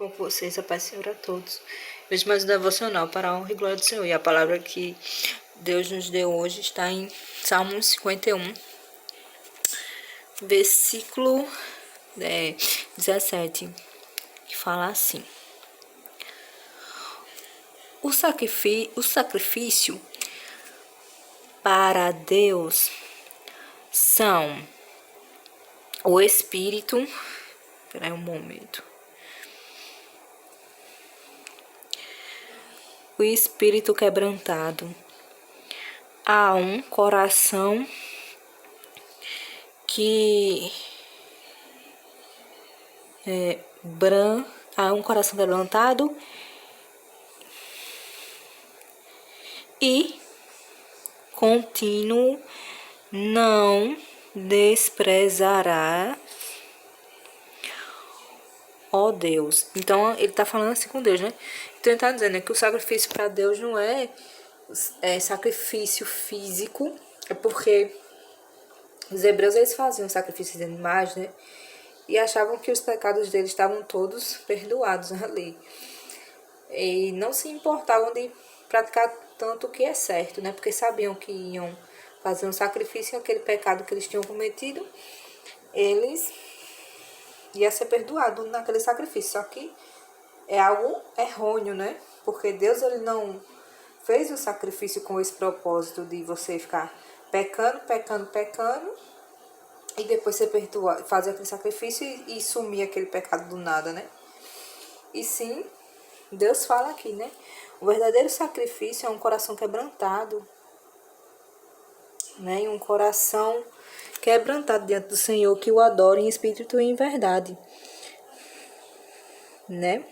Bom com vocês, a paz do Senhor a todos. Vejo mais um devocional para a honra e glória do Senhor. E a palavra que Deus nos deu hoje está em Salmo 51, versículo 17, que fala assim: O sacrifício para Deus são o espírito. Espera um momento. O espírito quebrantado, há um coração que há um coração quebrantado e contínuo não desprezará, ó Deus. Então ele tá falando assim com Deus, né? Então ele tá dizendo que o sacrifício para Deus não é sacrifício físico, é porque os hebreus eles faziam sacrifícios de animais, né? E achavam que os pecados deles estavam todos perdoados ali. E não se importavam de praticar tanto o que é certo, né? Porque sabiam que iam fazer um sacrifício e aquele pecado que eles tinham cometido, eles ia ser perdoado naquele sacrifício. Só que é algo errôneo, né? Porque Deus ele não fez o sacrifício com esse propósito de você ficar pecando e depois você perdoar, fazer aquele sacrifício e sumir aquele pecado do nada, né? E sim, Deus fala aqui, né? O verdadeiro sacrifício é um coração quebrantado, né? E um coração quebrantado diante do Senhor, que o adora em espírito e em verdade, né?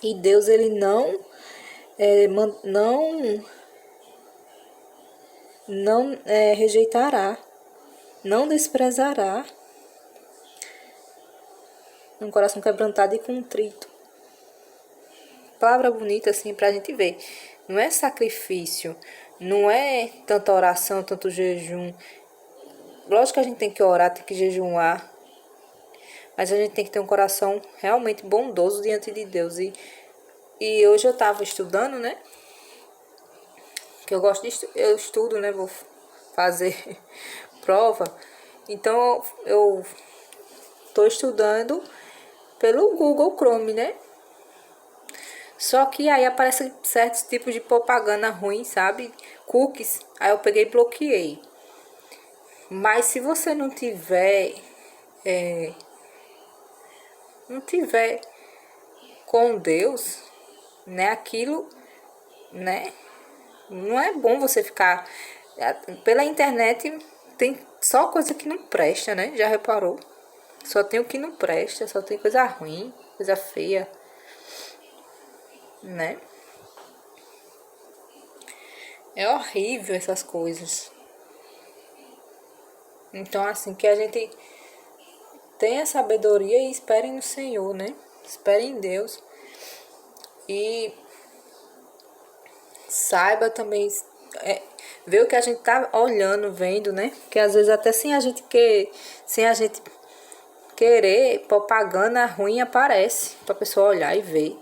E Deus ele não rejeitará, não desprezará um coração quebrantado e contrito. Palavra bonita assim pra gente ver. Não é sacrifício, não é tanta oração, tanto jejum. Lógico que a gente tem que orar, tem que jejuar, mas a gente tem que ter um coração realmente bondoso diante de Deus. E hoje eu tava estudando, né? Que eu gosto eu estudo, né? Vou fazer prova. Então eu tô estudando pelo Google Chrome, né? Só que aí aparece certos tipos de propaganda ruim, sabe? Cookies. Aí eu peguei e bloqueei. Mas se você não tiver com Deus, né? Aquilo, né? Não é bom você ficar pela internet. Tem só coisa que não presta, né? Já reparou? Só tem o que não presta, só tem coisa ruim, coisa feia, né? É horrível essas coisas. Então, assim, que a gente tenha sabedoria e espere no Senhor, né? Espere em Deus. E saiba também ver o que a gente tá olhando, vendo, né? Porque às vezes até sem a gente querer, propaganda ruim aparece pra pessoa olhar e ver.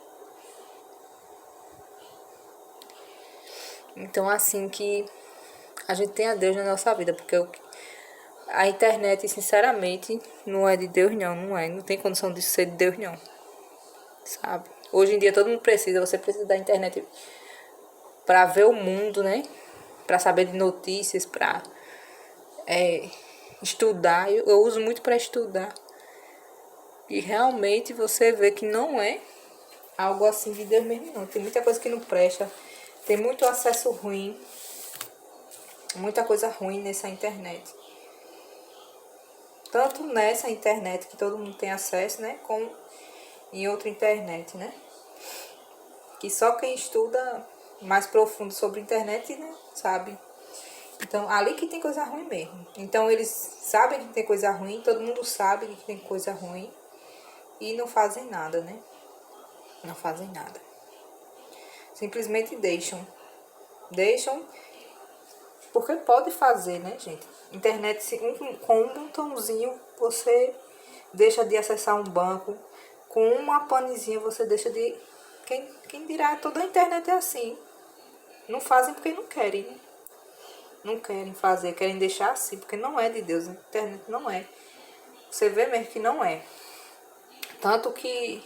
Então, assim, que a gente tenha Deus na nossa vida, porque a internet, sinceramente, não é de Deus, não é. Não tem condição de ser de Deus, não. Sabe? Hoje em dia todo mundo precisa, você precisa da internet pra ver o mundo, né? Pra saber de notícias, pra estudar. Eu uso muito pra estudar. E realmente você vê que não é algo assim de Deus mesmo, não. Tem muita coisa que não presta. Tem muito acesso ruim. Muita coisa ruim nessa internet. Tanto nessa internet que todo mundo tem acesso, né? Como em outra internet, né? Que só quem estuda mais profundo sobre a internet, né? Sabe? Então, ali que tem coisa ruim mesmo. Então, eles sabem que tem coisa ruim, todo mundo sabe que tem coisa ruim. E não fazem nada, né? Não fazem nada. Simplesmente deixam. Deixam porque pode fazer, né, gente? Internet, com um botãozinho, você deixa de acessar um banco. com uma panezinha você deixa de... Quem dirá, toda a internet é assim. Não fazem porque não querem, né? Não querem fazer, querem deixar assim, porque não é de Deus. A internet não é. Você vê mesmo que não é. Tanto que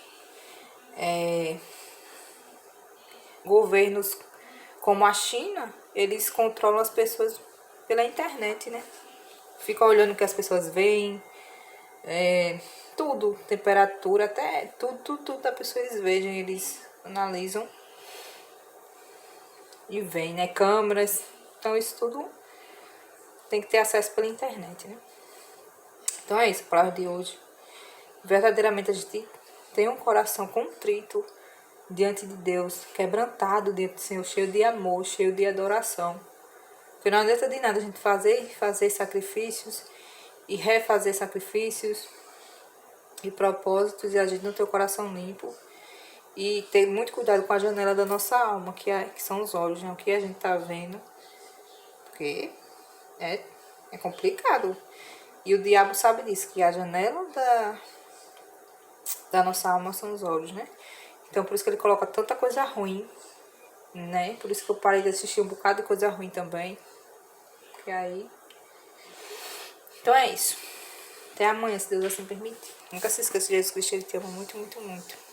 governos como a China, eles controlam as pessoas pela internet, né? Fica olhando o que as pessoas veem, tudo, temperatura, até tudo da pessoa eles vejam, eles analisam e veem, né? Câmeras, então isso tudo tem que ter acesso pela internet, né? Então é isso, a palavra de hoje. Verdadeiramente a gente tem um coração contrito diante de Deus, quebrantado diante do Senhor, cheio de amor, cheio de adoração. Porque não adianta de nada a gente fazer sacrifícios e refazer sacrifícios e propósitos e a gente não ter o coração limpo. E ter muito cuidado com a janela da nossa alma, que são os olhos, né? O que a gente tá vendo. Porque é complicado. E o diabo sabe disso, que a janela da nossa alma são os olhos, né? Então por isso que ele coloca tanta coisa ruim, né? Por isso que eu parei de assistir um bocado de coisa ruim também. E aí... Então é isso. Até amanhã, se Deus assim permitir. Nunca se esqueça de Jesus Cristo, ele te ama muito, muito, muito.